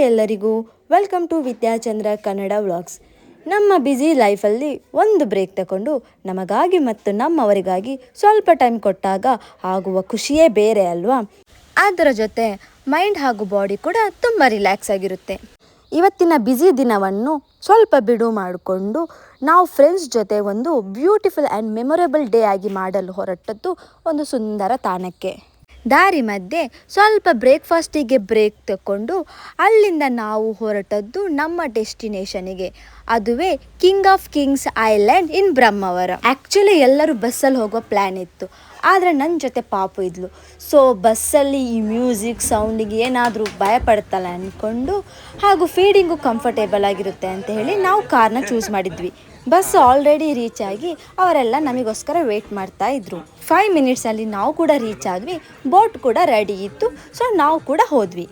ಎಲ್ಲರಿಗೂ welcome to ವಿದ್ಯಾಚಂದ್ರ Kannada vlogs. ನಮ್ಮ busy ಲೈಫಲ್ಲಿ ಒಂದು ಬ್ರೇಕ್ ತಗೊಂಡು ನಮಗಾಗಿ ಮತ್ತು ನಮ್ಮವರಿಗಾಗಿ ಸ್ವಲ್ಪ ಟೈಮ್ ಕೊಟ್ಟಾಗ ಆಗುವ ಖುಷಿಯೇ ಬೇರೆ ಅಲ್ವಾ. ಅದರ ಜೊತೆ ಮೈಂಡ್ ಹಾಗೂ ಬಾಡಿ ಕೂಡ ತುಂಬ ರಿಲ್ಯಾಕ್ಸ್ ಆಗಿರುತ್ತೆ. ಇವತ್ತಿನ ಬ್ಯುಸಿ ದಿನವನ್ನು ಸ್ವಲ್ಪ ಬಿಡು ಮಾಡಿಕೊಂಡು ನಾವು ಫ್ರೆಂಡ್ಸ್ ಜೊತೆ ಒಂದು ಬ್ಯೂಟಿಫುಲ್ ಆ್ಯಂಡ್ ಮೆಮೊರೇಬಲ್ ಡೇ ಆಗಿ ಮಾಡಲು ಹೊರಟದ್ದು ಒಂದು ಸುಂದರ ತಾಣಕ್ಕೆ. ದಾರಿ ಮಧ್ಯೆ ಸ್ವಲ್ಪ ಬ್ರೇಕ್ಫಾಸ್ಟಿಗೆ ಬ್ರೇಕ್ ತಗೊಂಡು ಅಲ್ಲಿಂದ ನಾವು ಹೊರಟದ್ದು ನಮ್ಮ ಡೆಸ್ಟಿನೇಷನಿಗೆ. ಅದುವೇ king of kings island in Brahmavar. Actually ಎಲ್ಲರೂ ಬಸ್ಸಲ್ಲಿ ಹೋಗೋ ಪ್ಲ್ಯಾನ್ ಇತ್ತು, ಆದರೆ ನನ್ನ ಜೊತೆ ಪಾಪು ಇದ್ಲು. ಸೊ ಬಸ್ಸಲ್ಲಿ ಈ ಮ್ಯೂಸಿಕ್ ಸೌಂಡಿಗೆ ಏನಾದರೂ ಭಯ ಪಡ್ತಲ್ಲ ಅಂದ್ಕೊಂಡು ಹಾಗೂ ಫೀಡಿಂಗು ಕಂಫರ್ಟೇಬಲ್ ಆಗಿರುತ್ತೆ ಅಂತ ಹೇಳಿ ನಾವು ಕಾರ್ನ ಚೂಸ್ ಮಾಡಿದ್ವಿ. ಬಸ್ ಆಲ್ರೆಡಿ ರೀಚ್ ಆಗಿ ಅವರೆಲ್ಲ ನಮಗೋಸ್ಕರ ವೇಟ್ ಮಾಡ್ತಾ ಇದ್ರು. 5 ಮಿನಿಟ್ಸಲ್ಲಿ ನಾವು ಕೂಡ ರೀಚ್ ಆದ್ವಿ. ಬೋಟ್ ಕೂಡ ರೆಡಿ ಇತ್ತು, ಸೊ ನಾವು ಕೂಡ ಹೋದ್ವಿ.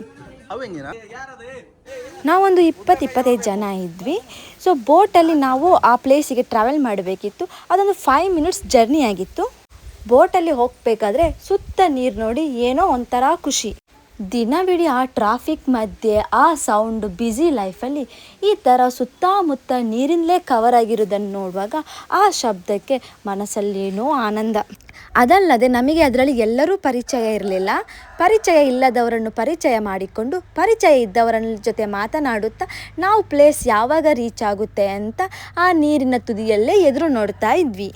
ನಾವೊಂದು 20-25 ಜನ ಇದ್ವಿ. ಸೊ ಬೋಟಲ್ಲಿ ನಾವು ಆ ಪ್ಲೇಸಿಗೆ ಟ್ರಾವೆಲ್ ಮಾಡಬೇಕಿತ್ತು. ಅದೊಂದು 5 ಮಿನಿಟ್ಸ್ ಜರ್ನಿ ಆಗಿತ್ತು. ಬೋಟಲ್ಲಿ ಹೋಗಬೇಕಾದ್ರೆ ಸುತ್ತ ನೀರು ನೋಡಿ ಏನೋ ಒಂಥರ ಖುಷಿ. ದಿನವಿಡೀ ಆ ಟ್ರಾಫಿಕ್ ಮಧ್ಯೆ ಆ ಸೌಂಡ್ ಬ್ಯುಸಿ ಲೈಫಲ್ಲಿ ಈ ಥರ ಸುತ್ತಮುತ್ತ ನೀರಿಂದಲೇ ಕವರ್ ಆಗಿರೋದನ್ನು ನೋಡುವಾಗ ಆ ಶಬ್ದಕ್ಕೆ ಮನಸ್ಸಲ್ಲೇನೋ ಆನಂದ. ಅದಲ್ಲದೆ ನಮಗೆ ಅದರಲ್ಲಿ ಎಲ್ಲರೂ ಪರಿಚಯ ಇರಲಿಲ್ಲ. ಪರಿಚಯ ಇಲ್ಲದವರನ್ನು ಪರಿಚಯ ಮಾಡಿಕೊಂಡು ಪರಿಚಯ ಇದ್ದವರ ಜೊತೆ ಮಾತನಾಡುತ್ತಾ ನಾವು ಪ್ಲೇಸ್ ಯಾವಾಗ ರೀಚ್ ಆಗುತ್ತೆ ಅಂತ ಆ ನೀರಿನ ತುದಿಯಲ್ಲೇ ಎದುರು ನೋಡ್ತಾ ಇದ್ವಿ.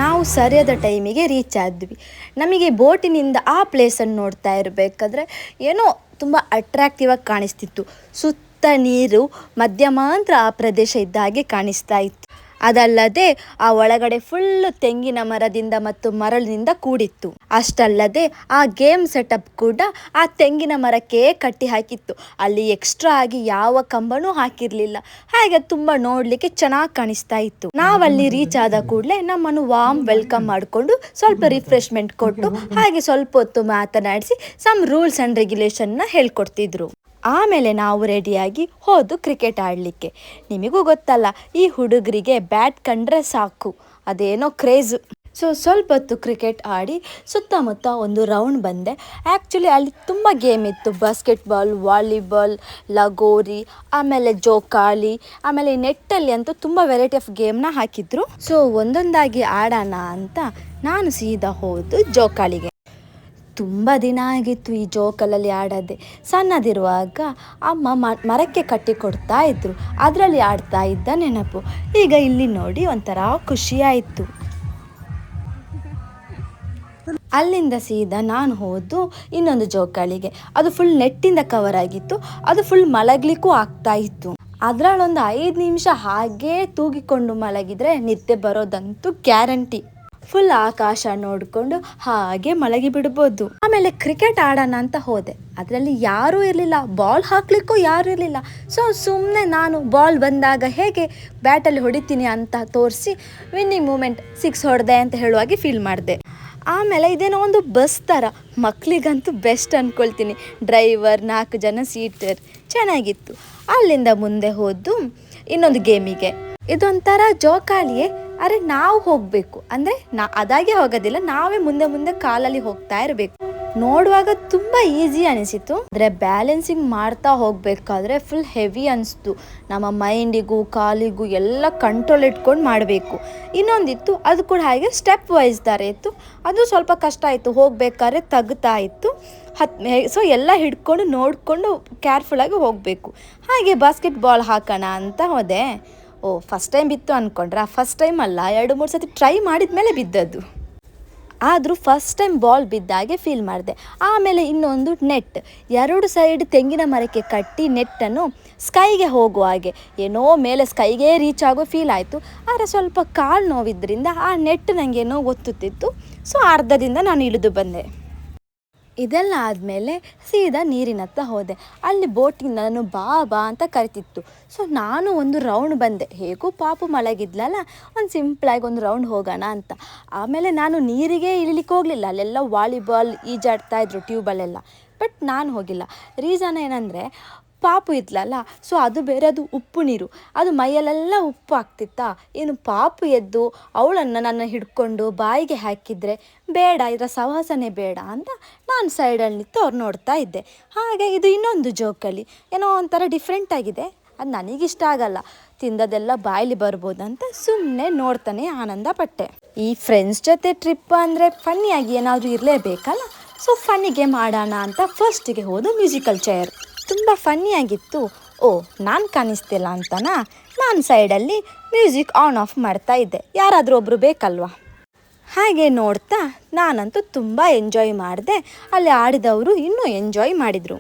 ನಾವು ಸರಿಯಾದ ಟೈಮಿಗೆ ರೀಚ್ ಆದ್ವಿ. ನಮಗೆ ಬೋಟಿನಿಂದ ಆ ಪ್ಲೇಸನ್ನು ನೋಡ್ತಾ ಇರಬೇಕಾದ್ರೆ ಏನೋ ತುಂಬ ಅಟ್ರಾಕ್ಟಿವ್ ಆಗಿ ಕಾಣಿಸ್ತಿತ್ತು. ಸುತ್ತ ನೀರು ಮಧ್ಯ ಮಾತ್ರ ಆ ಪ್ರದೇಶ ಇದ್ದ ಹಾಗೆ ಕಾಣಿಸ್ತಾ ಇತ್ತು. ಅದಲ್ಲದೆ ಆ ಒಳಗಡೆ ಫುಲ್ಲು ತೆಂಗಿನ ಮರದಿಂದ ಮತ್ತು ಮರಳಿನಿಂದ ಕೂಡಿತ್ತು. ಅಷ್ಟಲ್ಲದೆ ಆ ಗೇಮ್ ಸೆಟಪ್ ಕೂಡ ಆ ತೆಂಗಿನ ಮರಕ್ಕೆ ಕಟ್ಟಿ ಹಾಕಿತ್ತು. ಅಲ್ಲಿ ಎಕ್ಸ್ಟ್ರಾ ಆಗಿ ಯಾವ ಕಂಬನೂ ಹಾಕಿರಲಿಲ್ಲ. ಹಾಗೆ ತುಂಬ ನೋಡಲಿಕ್ಕೆ ಚೆನ್ನಾಗಿ ಕಾಣಿಸ್ತಾ ಇತ್ತು. ನಾವಲ್ಲಿ ರೀಚ್ ಆದ ಕೂಡಲೇ ನಮ್ಮನ್ನು ವಾರ್ಮ್ ವೆಲ್ಕಮ್ ಮಾಡಿಕೊಂಡು ಸ್ವಲ್ಪ ರಿಫ್ರೆಶ್ಮೆಂಟ್ ಕೊಟ್ಟು ಹಾಗೆ ಸ್ವಲ್ಪ ಹೊತ್ತು ಮಾತನಾಡಿಸಿ ಸಮ್ ರೂಲ್ಸ್ ಆ್ಯಂಡ್ ರೆಗ್ಯುಲೇಷನ್ನ ಹೇಳ್ಕೊಡ್ತಿದ್ರು. ಆಮೇಲೆ ನಾವು ರೆಡಿಯಾಗಿ ಹೋದು ಕ್ರಿಕೆಟ್ ಆಡಲಿಕ್ಕೆ. ನಿಮಗೂ ಗೊತ್ತಲ್ಲ, ಈ ಹುಡುಗರಿಗೆ ಬ್ಯಾಟ್ ಕಂಡ್ರೆ ಸಾಕು, ಅದೇನೋ ಕ್ರೇಜು. ಸೊ ಸ್ವಲ್ಪ ಹೊತ್ತು ಕ್ರಿಕೆಟ್ ಆಡಿ ಸುತ್ತಮುತ್ತ ಒಂದು ರೌಂಡ್ ಬಂದೆ. ಆ್ಯಕ್ಚುಲಿ ಅಲ್ಲಿ ತುಂಬ ಗೇಮ್ ಇತ್ತು. ಬಾಸ್ಕೆಟ್ಬಾಲ್, ವಾಲಿಬಾಲ್, ಲಗೋರಿ, ಆಮೇಲೆ ಜೋಕಾಲಿ, ಆಮೇಲೆ ನೆಟ್ಟಲ್ಲಿ ಅಂತೂ ತುಂಬ ವೆರೈಟಿ ಆಫ್ ಗೇಮ್ನ ಹಾಕಿದ್ರು. ಸೊ ಒಂದೊಂದಾಗಿ ಆಡೋಣ ಅಂತ ನಾನು ಸೀದಾ ಹೋದು ಜೋಕಾಲಿಗೆ. ತುಂಬ ದಿನ ಆಗಿತ್ತು ಈ ಜೋಕಾಲಲ್ಲಿ ಆಡೋದೆ. ಸಣ್ಣದಿರುವಾಗ ಅಮ್ಮ ಮರಕ್ಕೆ ಕಟ್ಟಿ ಕೊಡ್ತಾ ಇದ್ರು, ಅದರಲ್ಲಿ ಆಡ್ತಾ ಇದ್ದ ನೆನಪು. ಈಗ ಇಲ್ಲಿ ನೋಡಿ ಒಂಥರ ಖುಷಿಯಾಯಿತು. ಅಲ್ಲಿಂದ ಸೀದಾ ನಾನು ಹೋದು ಇನ್ನೊಂದು ಜೋಕಾಲಿಗೆ. ಅದು ಫುಲ್ ನೆಟ್ಟಿಂದ ಕವರ್ ಆಗಿತ್ತು. ಅದು ಫುಲ್ ಮಲಗಲಿಕ್ಕೂ ಆಗ್ತಾ ಇತ್ತು. ಅದರಲ್ಲೊಂದು 5 ನಿಮಿಷ ಹಾಗೇ ತೂಗಿಕೊಂಡು ಮಲಗಿದರೆ ನಿದ್ದೆ ಬರೋದಂತೂ ಗ್ಯಾರಂಟಿ. ಫುಲ್ ಆಕಾಶ ನೋಡಿಕೊಂಡು ಹಾಗೆ ಮಲಗಿ ಬಿಡ್ಬೋದು. ಆಮೇಲೆ ಕ್ರಿಕೆಟ್ ಆಡೋಣ ಅಂತ ಹೋದೆ. ಅದರಲ್ಲಿ ಯಾರೂ ಇರಲಿಲ್ಲ, ಬಾಲ್ ಹಾಕ್ಲಿಕ್ಕೂ ಯಾರೂ ಇರಲಿಲ್ಲ. ಸೊ ಸುಮ್ಮನೆ ನಾನು ಬಾಲ್ ಬಂದಾಗ ಹೇಗೆ ಬ್ಯಾಟಲ್ಲಿ ಹೊಡಿತೀನಿ ಅಂತ ತೋರಿಸಿ ವಿನ್ನಿಂಗ್ ಮೂಮೆಂಟ್ 6 ಹೊಡೆದೆ ಅಂತ ಹೇಳುವಾಗಿ ಫೀಲ್ ಮಾಡಿದೆ. ಆಮೇಲೆ ಇದೇನೋ ಒಂದು ಬಸ್ ಥರ, ಮಕ್ಕಳಿಗಂತೂ ಬೆಸ್ಟ್ ಅಂದ್ಕೊಳ್ತೀನಿ. ಡ್ರೈವರ್, 4 ಜನ ಸೀಟರ್, ಚೆನ್ನಾಗಿತ್ತು. ಅಲ್ಲಿಂದ ಮುಂದೆ ಹೋದ್ದು ಇನ್ನೊಂದು ಗೇಮಿಗೆ. ಇದೊಂಥರ ಜೋಕಾಲಿಯೇ, ಅರೆ ನಾವು ಹೋಗಬೇಕು ಅಂದರೆ ಅದಾಗೆ ಹೋಗೋದಿಲ್ಲ, ನಾವೇ ಮುಂದೆ ಮುಂದೆ ಕಾಲಲ್ಲಿ ಹೋಗ್ತಾ ಇರಬೇಕು. ನೋಡುವಾಗ ತುಂಬ ಈಸಿ ಅನಿಸಿತು, ಆದರೆ ಬ್ಯಾಲೆನ್ಸಿಂಗ್ ಮಾಡ್ತಾ ಹೋಗಬೇಕಾದ್ರೆ ಫುಲ್ ಹೆವಿ ಅನಿಸ್ತು. ನಮ್ಮ ಮೈಂಡಿಗೂ ಕಾಲಿಗೂ ಎಲ್ಲ ಕಂಟ್ರೋಲ್ ಇಟ್ಕೊಂಡು ಮಾಡಬೇಕು. ಇನ್ನೊಂದಿತ್ತು, ಅದು ಕೂಡ ಹಾಗೆ ಸ್ಟೆಪ್ ವೈಸ್ ಥರ ಇತ್ತು. ಅದು ಸ್ವಲ್ಪ ಕಷ್ಟ ಆಯಿತು, ಹೋಗಬೇಕಾದ್ರೆ ತಗ್ತಾ ಇತ್ತು. ಸೊ ಎಲ್ಲ ಹಿಡ್ಕೊಂಡು ನೋಡಿಕೊಂಡು ಕೇರ್ಫುಲ್ಲಾಗಿ ಹೋಗಬೇಕು. ಹಾಗೆ ಬಾಸ್ಕೆಟ್ಬಾಲ್ ಹಾಕೋಣ ಅಂತ ಹೋದೆ. ಫಸ್ಟ್ ಟೈಮ್ ಬಿತ್ತು ಅಂದ್ಕೊಂಡ್ರೆ, ಫಸ್ಟ್ ಟೈಮ್ ಅಲ್ಲ, 2-3 ಸತಿ ಟ್ರೈ ಮಾಡಿದ ಮೇಲೆ ಬಿದ್ದದ್ದು. ಆದರೂ ಫಸ್ಟ್ ಟೈಮ್ ಬಾಲ್ ಬಿದ್ದಾಗೆ ಫೀಲ್ ಮಾಡಿದೆ. ಆಮೇಲೆ ಇನ್ನೊಂದು ನೆಟ್, 2 ಸೈಡ್ ತೆಂಗಿನ ಮರಕ್ಕೆ ಕಟ್ಟಿ ನೆಟ್ಟನ್ನು ಸ್ಕೈಗೆ ಹೋಗುವ ಹಾಗೆ ಏನೋ ಮೇಲೆ ಸ್ಕೈಗೆ ರೀಚ್ ಆಗೋ ಫೀಲ್ ಆಯಿತು. ಆದರೆ ಸ್ವಲ್ಪ ಕಾಲು ನೋವಿದ್ದರಿಂದ ಆ ನೆಟ್ ನನಗೇನೋ ಒತ್ತುತ್ತಿತ್ತು. ಸೊ ಅರ್ಧದಿಂದ ನಾನು ಇಳಿದು ಬಂದೆ. ಇದೆಲ್ಲ ಆದಮೇಲೆ ಸೀದಾ ನೀರಿನ ಹತ್ರ ಹೋದೆ. ಅಲ್ಲಿ ಬೋಟಿಂಗ್ ನಾನು ಬಾ ಬಾ ಅಂತ ಕರಿತಿತ್ತು. ಸೊ ನಾನು ಒಂದು ರೌಂಡ್ ಬಂದೆ, ಹೇಗೂ ಪಾಪು ಮಲಗಿದ್ಲಲ್ಲ, ಒಂದು ಸಿಂಪಲಾಗಿ ಒಂದು ರೌಂಡ್ ಹೋಗೋಣ ಅಂತ. ಆಮೇಲೆ ನಾನು ನೀರಿಗೆ ಇಳಿಲಿಕ್ಕೆ ಹೋಗಲಿಲ್ಲ, ಅಲ್ಲೆಲ್ಲ ವಾಲಿಬಾಲ್ ಈಜಾಡ್ತಾಯಿದ್ರು ಟ್ಯೂಬಲ್ಲೆಲ್ಲ. ಬಟ್ ನಾನು ಹೋಗಿಲ್ಲ. ರೀಸನ್ ಏನಂದರೆ ಪಾಪು ಇದ್ಲಲ್ಲ, ಸೊ ಅದು ಬೇರೆ, ಅದು ಉಪ್ಪು ನೀರು, ಅದು ಮೈಯಲ್ಲೆಲ್ಲ ಉಪ್ಪು ಆಗ್ತಿತ್ತಾ. ಇನ್ನು ಪಾಪು ಎದ್ದು ಅವಳನ್ನು ನನ್ನ ಹಿಡ್ಕೊಂಡು ಬಾಯಿಗೆ ಹಾಕಿದರೆ ಬೇಡ, ಇದರ ಸವಾಸನೆ ಬೇಡ ಅಂತ ನಾನು ಸೈಡಲ್ಲಿ ನಿಂತು ಅವ್ರು ನೋಡ್ತಾ ಇದ್ದೆ. ಹಾಗೆ ಇದು ಇನ್ನೊಂದು ಜೋಕಲ್ಲಿ ಏನೋ ಒಂಥರ ಡಿಫ್ರೆಂಟ್ ಆಗಿದೆ, ಅದು ನನಗಿಷ್ಟ ಆಗಲ್ಲ, ತಿಂದದೆಲ್ಲ ಬಾಯಲ್ಲಿ ಬರ್ಬೋದಂತ ಸುಮ್ಮನೆ ನೋಡ್ತಾನೆ ಆನಂದ ಪಟ್ಟೆ. ಈ ಫ್ರೆಂಡ್ಸ್ ಜೊತೆ ಟ್ರಿಪ್ ಅಂದರೆ ಫನ್ನಿಯಾಗಿ ಏನಾದರೂ ಇರಲೇಬೇಕಲ್ಲ, ಸೊ ಫನ್ನಿಗೆ ಮಾಡೋಣ ಅಂತ ಫಸ್ಟಿಗೆ ಹೋದು ಮ್ಯೂಸಿಕಲ್ ಚೇರ್. ತುಂಬ ಫನ್ನಿಯಾಗಿತ್ತು. ಓ, ನಾನು ಕಾಣಿಸ್ತಿಲ್ಲ ಅಂತನಾ ನಾನು ಸೈಡಲ್ಲಿ ಮ್ಯೂಸಿಕ್ ಆನ್ ಆಫ್ ಮಾಡ್ತಾ ಇದ್ದೆ, ಯಾರಾದರೂ ಒಬ್ಬರು ಬೇಕಲ್ವಾ. ಹಾಗೆ ನೋಡ್ತಾ ನಾನಂತೂ ತುಂಬ ಎಂಜಾಯ್ ಮಾಡಿದೆ. ಅಲ್ಲಿ ಆಡಿದವರು ಇನ್ನೂ ಎಂಜಾಯ್ ಮಾಡಿದರು.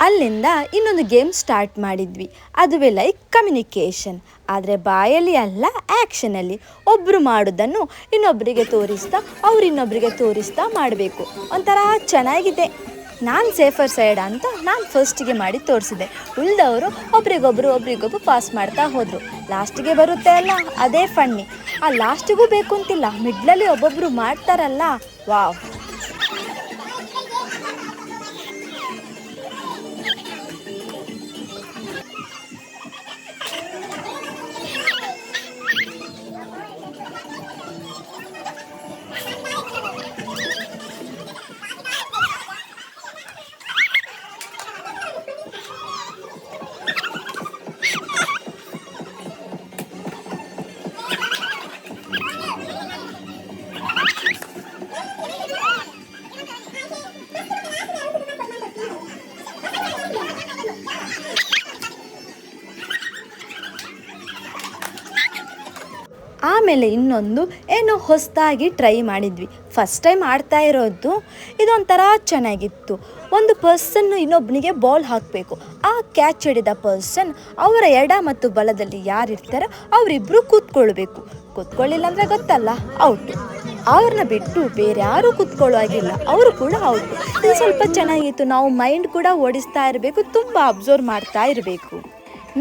ಅಲ್ಲಿಂದ ಇನ್ನೊಂದು ಗೇಮ್ ಸ್ಟಾರ್ಟ್ ಮಾಡಿದ್ವಿ, ಅದುವೇ ಲೈಕ್ ಕಮ್ಯುನಿಕೇಷನ್. ಆದರೆ ಬಾಯಲ್ಲಿ ಅಲ್ಲ, ಆ್ಯಕ್ಷನಲ್ಲಿ. ಒಬ್ಬರು ಮಾಡೋದನ್ನು ಇನ್ನೊಬ್ಬರಿಗೆ ತೋರಿಸ್ತಾ, ಅವ್ರು ಇನ್ನೊಬ್ಬರಿಗೆ ತೋರಿಸ್ತಾ ಮಾಡಬೇಕು. ಒಂಥರ ಚೆನ್ನಾಗಿದೆ. ನಾನು ಸೇಫರ್ ಸೈಡ್ ಅಂತ ನಾನು ಫಸ್ಟಿಗೆ ಮಾಡಿ ತೋರಿಸಿದೆ. ಉಳಿದವರು ಒಬ್ರಿಗೊಬ್ರು ಪಾಸ್ ಮಾಡ್ತಾ ಹೋದರು. ಲಾಸ್ಟಿಗೆ ಬರುತ್ತೆ ಅಲ್ಲ, ಅದೇ ಫನ್ನಿ. ಆ ಲಾಸ್ಟಿಗೂ ಬೇಕು ಅಂತಿಲ್ಲ, ಮಿಡ್ಲಲ್ಲಿ ಒಬ್ಬೊಬ್ಬರು ಮಾಡ್ತಾರಲ್ಲ, ವಾವ್. ಆಮೇಲೆ ಇನ್ನೊಂದು ಏನೋ ಹೊಸದಾಗಿ ಟ್ರೈ ಮಾಡಿದ್ವಿ, ಫಸ್ಟ್ ಟೈಮ್ ಆಡ್ತಾ ಇರೋದು. ಇದೊಂಥರ ಚೆನ್ನಾಗಿತ್ತು. ಒಂದು ಪರ್ಸನ್ನು ಇನ್ನೊಬ್ಬನಿಗೆ ಬಾಲ್ ಹಾಕಬೇಕು. ಆ ಕ್ಯಾಚ್ ಹಿಡಿದ ಪರ್ಸನ್ ಅವರ ಎಡ ಮತ್ತು ಬಲದಲ್ಲಿ ಯಾರಿರ್ತಾರೋ ಅವರಿಬ್ಬರು ಕೂತ್ಕೊಳ್ಳಿಲ್ಲ ಅಂದರೆ ಗೊತ್ತಲ್ಲ, ಔಟು. ಅವ್ರನ್ನ ಬಿಟ್ಟು ಬೇರೆ ಯಾರೂ ಕೂತ್ಕೊಳ್ಳೋ ಆಗಿಲ್ಲ, ಅವರು ಕೂಡ ಔಟು. ಇದು ಸ್ವಲ್ಪ ಚೆನ್ನಾಗಿತ್ತು. ನಾವು ಮೈಂಡ್ ಕೂಡ ಓಡಿಸ್ತಾ ಇರಬೇಕು, ತುಂಬ ಅಬ್ಸರ್ವ್ ಮಾಡ್ತಾ ಇರಬೇಕು.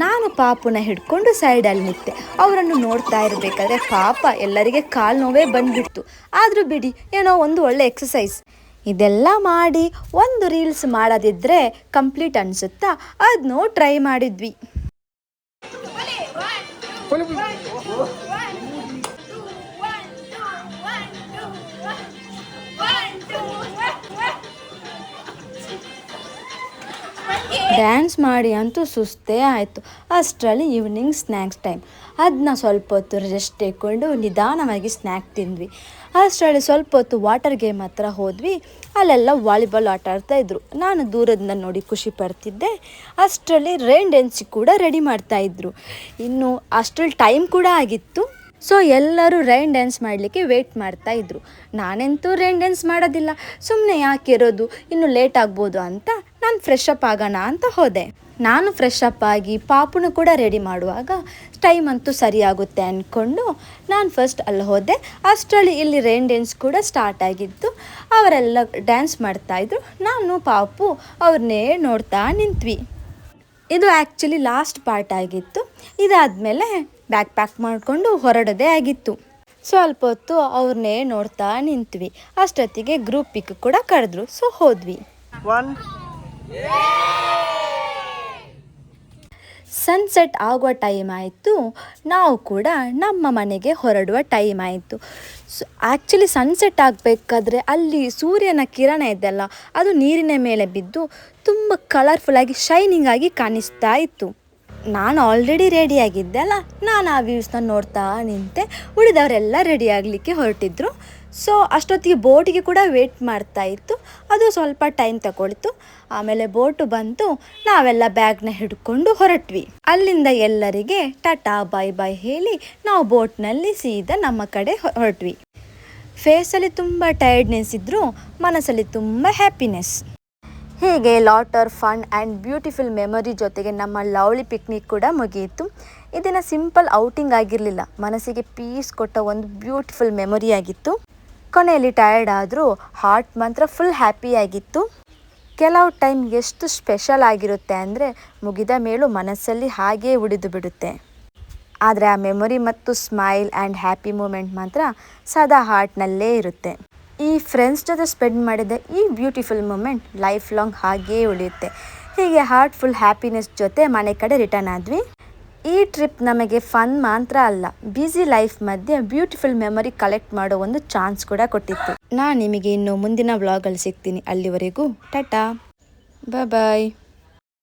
ನಾನು ಪಾಪುನ ಹಿಡ್ಕೊಂಡು ಸೈಡಲ್ಲಿ ನಿಂತೆ. ಅವರನ್ನು ನೋಡ್ತಾ ಇರಬೇಕಾದ್ರೆ ಪಾಪ ಎಲ್ಲರಿಗೆ ಕಾಲು ನೋವೇ ಬಂದುಬಿಡ್ತು. ಆದರೂ ಬಿಡಿ, ಏನೋ ಒಂದು ಒಳ್ಳೆ ಎಕ್ಸಸೈಸ್. ಇದೆಲ್ಲ ಮಾಡಿ ಒಂದು ರೀಲ್ಸ್ ಮಾಡೋದಿದ್ರೆ ಕಂಪ್ಲೀಟ್ ಅನಿಸುತ್ತಾ, ಅದನ್ನೂ ಟ್ರೈ ಮಾಡಿದ್ವಿ. ಡ್ಯಾನ್ಸ್ ಮಾಡಿ ಅಂತೂ ಸುಸ್ತೇ ಆಯಿತು. ಅಷ್ಟರಲ್ಲಿ ಈವ್ನಿಂಗ್ ಸ್ನ್ಯಾಕ್ಸ್ ಟೈಮ್. ಅದನ್ನ ಸ್ವಲ್ಪ ಹೊತ್ತು ರೆಸ್ಟ್ ತಗೊಂಡು ನಿಧಾನವಾಗಿ ಸ್ನ್ಯಾಕ್ ತಿಂದ್ವಿ. ಅಷ್ಟರಲ್ಲಿ ಸ್ವಲ್ಪ ಹೊತ್ತು ವಾಟರ್ ಗೇಮ್ ಹತ್ರ ಹೋದ್ವಿ. ಅಲ್ಲೆಲ್ಲ ವಾಲಿಬಾಲ್ ಆಟ ಆಡ್ತಾಯಿದ್ರು. ನಾನು ದೂರದಿಂದ ನೋಡಿ ಖುಷಿ ಪಡ್ತಿದ್ದೆ. ಅಷ್ಟರಲ್ಲಿ ರೈನ್ ಡ್ಯಾನ್ಸಿಗೆ ಕೂಡ ರೆಡಿ ಮಾಡ್ತಾಯಿದ್ರು. ಇನ್ನು ಅಷ್ಟರಲ್ಲಿ ಟೈಮ್ ಕೂಡ ಆಗಿತ್ತು. ಸೊ ಎಲ್ಲರೂ ರೈನ್ ಡ್ಯಾನ್ಸ್ ಮಾಡಲಿಕ್ಕೆ ವೆಯ್ಟ್ ಮಾಡ್ತಾಯಿದ್ರು. ನಾನಂತೂ ರೈನ್ ಡ್ಯಾನ್ಸ್ ಮಾಡೋದಿಲ್ಲ, ಸುಮ್ಮನೆ ಯಾಕೆ ಇರೋದು, ಇನ್ನು ಲೇಟ್ ಆಗ್ಬೋದು ಅಂತ ನಾನು ಫ್ರೆಶ್ ಅಪ್ ಆಗೋಣ ಅಂತ ಹೋದೆ. ನಾನು ಫ್ರೆಶ್ ಅಪ್ ಆಗಿ ಪಾಪುನು ಕೂಡ ರೆಡಿ ಮಾಡುವಾಗ ಟೈಮ್ ಅಂತೂ ಸರಿ ಆಗುತ್ತೆ ಅಂದ್ಕೊಂಡು ನಾನು ಫಸ್ಟ್ ಅಲ್ಲಿ ಹೋದೆ. ಅಷ್ಟರಲ್ಲಿ ಇಲ್ಲಿ ರೈನ್ ಡ್ಯಾನ್ಸ್ ಕೂಡ ಸ್ಟಾರ್ಟ್ ಆಗಿತ್ತು. ಅವರೆಲ್ಲ ಡ್ಯಾನ್ಸ್ ಮಾಡ್ತಾಯಿದ್ರು. ನಾನು ಪಾಪು ಅವ್ರನ್ನೇ ನೋಡ್ತಾ ನಿಂತ್ವಿ. ಇದು ಆ್ಯಕ್ಚುಲಿ ಲಾಸ್ಟ್ ಪಾರ್ಟ್ ಆಗಿತ್ತು. ಇದಾದಮೇಲೆ ಬ್ಯಾಗ್ ಪ್ಯಾಕ್ ಮಾಡಿಕೊಂಡು ಹೊರಡೋದೇ ಆಗಿತ್ತು. ಸ್ವಲ್ಪ ಹೊತ್ತು ಅವ್ರನ್ನೇ ನೋಡ್ತಾ ನಿಂತ್ವಿ. ಅಷ್ಟೊತ್ತಿಗೆ ಗ್ರೂಪ್ ಪಿಕ್ ಕೂಡ ಕರೆದ್ರು. ಸೊ ಹೋದ್ವಿ. ಸನ್ಸೆಟ್ ಆಗುವ ಟೈಮ್ ಆಯಿತು. ನಾವು ಕೂಡ ನಮ್ಮ ಮನೆಗೆ ಹೊರಡುವ ಟೈಮ್ ಆಯಿತು. ಸೊ ಆ್ಯಕ್ಚುಲಿ ಸನ್ಸೆಟ್ ಆಗಬೇಕಾದ್ರೆ ಅಲ್ಲಿ ಸೂರ್ಯನ ಕಿರಣ ಇದೆಯಲ್ಲ ಅದು ನೀರಿನ ಮೇಲೆ ಬಿದ್ದು ತುಂಬ ಕಲರ್ಫುಲ್ಲಾಗಿ ಶೈನಿಂಗ್ ಆಗಿ ಕಾಣಿಸ್ತಾ ಇತ್ತು. ನಾನು ಆಲ್ರೆಡಿ ರೆಡಿಯಾಗಿದ್ದೆ ಅಲ್ಲ, ನಾನು ಆ ವ್ಯೂಸ್ನ ನೋಡ್ತಾ ನಿಂತೆ. ಉಳಿದವರೆಲ್ಲ ರೆಡಿ ಆಗಲಿಕ್ಕೆ ಹೊರಟಿದ್ರು. ಸೊ ಅಷ್ಟೊತ್ತಿಗೆ ಬೋಟಿಗೆ ಕೂಡ ವೇಟ್ ಮಾಡ್ತಾ ಇತ್ತು. ಅದು ಸ್ವಲ್ಪ ಟೈಮ್ ತಗೊಳ್ತು. ಆಮೇಲೆ ಬೋಟು ಬಂತು. ನಾವೆಲ್ಲ ಬ್ಯಾಗ್ನ ಹಿಡ್ಕೊಂಡು ಹೊರಟ್ವಿ. ಅಲ್ಲಿಂದ ಎಲ್ಲರಿಗೆ ಟಾಟಾ ಬಾಯ್ ಬಾಯ್ ಹೇಳಿ ನಾವು ಬೋಟ್ನಲ್ಲಿ ಸೀದಾ ನಮ್ಮ ಕಡೆ ಹೊರಟ್ವಿ. ಫೇಸಲ್ಲಿ ತುಂಬ ಟಯರ್ಡ್ನೆಸ್ ಇದ್ದರೂ ಮನಸ್ಸಲ್ಲಿ ತುಂಬ ಹ್ಯಾಪಿನೆಸ್. ಹೀಗೆ latter fun and beautiful memory ಜೊತೆಗೆ ನಮ್ಮ ಲವ್ಲಿ ಪಿಕ್ನಿಕ್ ಕೂಡ ಮುಗಿಯಿತು. ಇದನ್ನು ಸಿಂಪಲ್ ಔಟಿಂಗ್ ಆಗಿರಲಿಲ್ಲ, ಮನಸ್ಸಿಗೆ ಪೀಸ್ ಕೊಟ್ಟ ಒಂದು ಬ್ಯೂಟಿಫುಲ್ ಮೆಮೊರಿ ಆಗಿತ್ತು. ಕೊನೆಯಲ್ಲಿ ಟಯರ್ಡ್ ಆದರೂ ಹಾರ್ಟ್ ಮಾತ್ರ ಫುಲ್ ಹ್ಯಾಪಿಯಾಗಿತ್ತು. ಕೆಲವು ಟೈಮ್ ಎಷ್ಟು ಸ್ಪೆಷಲ್ ಆಗಿರುತ್ತೆ ಅಂದರೆ ಮುಗಿದ ಮೇಲೂ ಮನಸ್ಸಲ್ಲಿ ಹಾಗೇ ಉಳಿದು ಬಿಡುತ್ತೆ. ಆದರೆ ಆ ಮೆಮೊರಿ ಮತ್ತು ಸ್ಮೈಲ್ ಆ್ಯಂಡ್ ಹ್ಯಾಪಿ ಮೂಮೆಂಟ್ ಮಾತ್ರ ಸದಾ ಹಾರ್ಟ್ನಲ್ಲೇ ಇರುತ್ತೆ. ಈ ಫ್ರೆಂಡ್ಸ್ ಜೊತೆ ಸ್ಪೆಂಡ್ ಮಾಡಿದ ಈ ಬ್ಯೂಟಿಫುಲ್ ಮೂಮೆಂಟ್ ಲೈಫ್ ಲಾಂಗ್ ಹಾಗೇ ಉಳಿಯುತ್ತೆ. ಹೀಗೆ ಹಾರ್ಟ್ ಫುಲ್ ಹ್ಯಾಪಿನೆಸ್ ಜೊತೆ ಮನೆ ಕಡೆ ರಿಟರ್ನ್ ಆದ್ವಿ. ಈ ಟ್ರಿಪ್ ನಮಗೆ ಫನ್ ಮಾತ್ರ ಅಲ್ಲ, ಬ್ಯುಸಿ ಲೈಫ್ ಮಧ್ಯೆ ಬ್ಯೂಟಿಫುಲ್ ಮೆಮೊರಿ ಕಲೆಕ್ಟ್ ಮಾಡೋ ಒಂದು ಚಾನ್ಸ್ ಕೂಡ ಕೊಟ್ಟಿತ್ತು. ನಾನು ನಿಮಗೆ ಇನ್ನು ಮುಂದಿನ ವ್ಲಾಗಲ್ಲಿ ಸಿಗ್ತೀನಿ. ಅಲ್ಲಿವರೆಗೂ ಟಾಟಾ ಬಾಯ್ ಬಾಯ್.